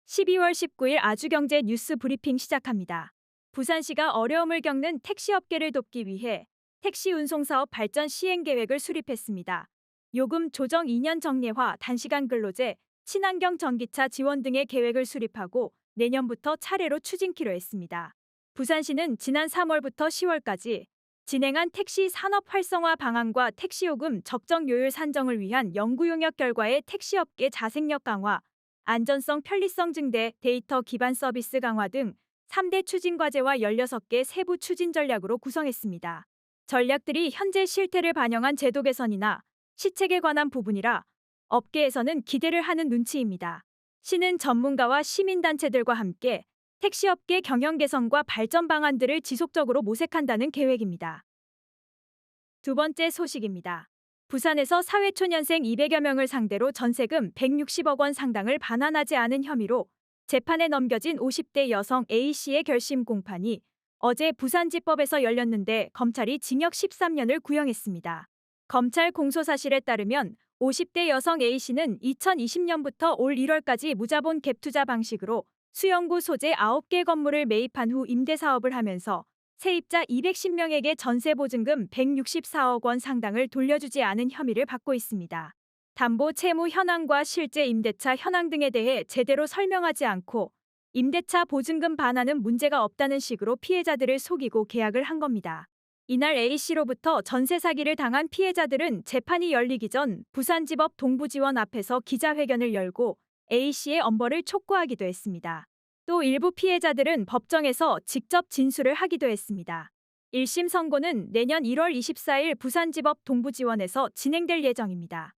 12월 19일 아주경제 뉴스 브리핑 시작합니다. 부산시가 어려움을 겪는 택시업계를 돕기 위해 택시 운송사업 발전 시행 계획을 수립했습니다. 요금 조정 2년 정례화, 단시간 근로제, 친환경 전기차 지원 등의 계획을 수립하고 내년부터 차례로 추진키로 했습니다. 부산시는 지난 3월부터 10월까지 진행한 택시 산업 활성화 방안과 택시요금 적정 요율 산정을 위한 연구 용역 결과에 택시업계 자생력 강화, 안전성 편리성 증대, 데이터 기반 서비스 강화 등 3대 추진 과제와 16개 세부 추진 전략으로 구성했습니다. 전략들이 현재 실태를 반영한 제도 개선이나 시책에 관한 부분이라 업계에서는 기대를 하는 눈치입니다. 시는 전문가와 시민단체들과 함께 택시업계 경영 개선과 발전 방안들을 지속적으로 모색한다는 계획입니다. 두 번째 소식입니다. 부산에서 사회초년생 200여 명을 상대로 전세금 160억 원 상당을 반환하지 않은 혐의로 재판에 넘겨진 50대 여성 A씨의 결심 공판이 어제 부산지법에서 열렸는데 검찰이 징역 13년을 구형했습니다. 검찰 공소 사실에 따르면 50대 여성 A씨는 2020년부터 올 1월까지 무자본 갭투자 방식으로 수영구 소재 9개 건물을 매입한 후 임대사업을 하면서 세입자 210명에게 전세보증금 164억 원 상당을 돌려주지 않은 혐의를 받고 있습니다. 담보 채무 현황과 실제 임대차 현황 등에 대해 제대로 설명하지 않고 임대차 보증금 반환은 문제가 없다는 식으로 피해자들을 속이고 계약을 한 겁니다. 이날 A씨로부터 전세 사기를 당한 피해자들은 재판이 열리기 전 부산지법 동부지원 앞에서 기자회견을 열고 A씨의 엄벌을 촉구하기도 했습니다. 또 일부 피해자들은 법정에서 직접 진술을 하기도 했습니다. 1심 선고는 내년 1월 24일 부산지법 동부지원에서 진행될 예정입니다.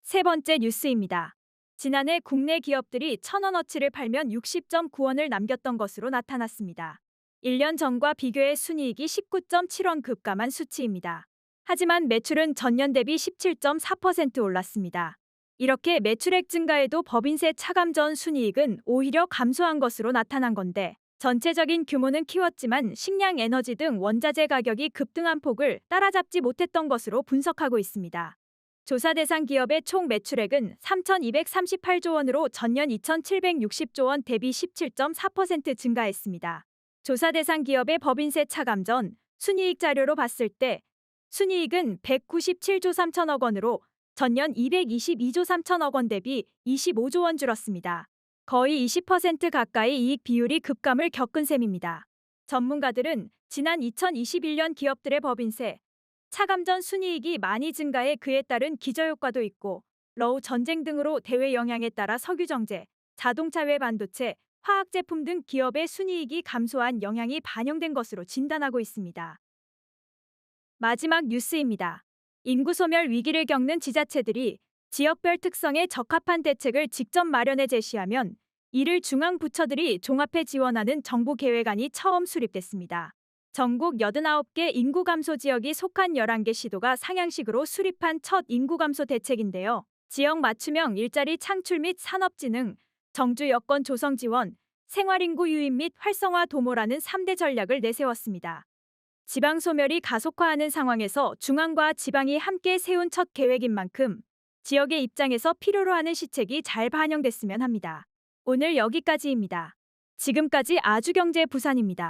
세 번째 뉴스입니다. 지난해 국내 기업들이 1,000원어치를 팔면 60.9원을 남겼던 것으로 나타났습니다. 1년 전과 비교해 순이익이 19.7원 급감한 수치입니다. 하지만 매출은 전년 대비 17.4% 올랐습니다. 이렇게 매출액 증가에도 법인세 차감 전 순이익은 오히려 감소한 것으로 나타난 건데 전체적인 규모는 키웠지만 식량, 에너지 등 원자재 가격이 급등한 폭을 따라잡지 못했던 것으로 분석하고 있습니다. 조사 대상 기업의 총 매출액은 3,238조 원으로 전년 2,760조 원 대비 17.4% 증가했습니다. 조사 대상 기업의 법인세 차감 전 순이익 자료로 봤을 때 순이익은 197조 3천억 원으로 전년 222조 3천억 원 대비 25조 원 줄었습니다. 거의 20% 가까이 이익 비율이 급감을 겪은 셈입니다. 전문가들은 지난 2021년 기업들의 법인세 차감 전 순이익이 많이 증가해 그에 따른 기저효과도 있고 러우 전쟁 등으로 대외 영향에 따라 석유 정제, 자동차 외 반도체, 화학 제품 등 기업의 순이익이 감소한 영향이 반영된 것으로 진단하고 있습니다. 마지막 뉴스입니다. 인구 소멸 위기를 겪는 지자체들이 지역별 특성에 적합한 대책을 직접 마련해 제시하면 이를 중앙 부처들이 종합해 지원하는 정부 계획안이 처음 수립됐습니다. 전국 89개 인구 감소 지역이 속한 11개 시도가 상향식으로 수립한 첫 인구 감소 대책인데요. 지역 맞춤형 일자리 창출 및 산업진흥, 정주 여건 조성 지원, 생활인구 유입 및 활성화 도모라는 3대 전략을 내세웠습니다. 지방 소멸이 가속화하는 상황에서 중앙과 지방이 함께 세운 첫 계획인 만큼 지역의 입장에서 필요로 하는 시책이 잘 반영됐으면 합니다. 오늘 여기까지입니다. 지금까지 아주경제 부산입니다.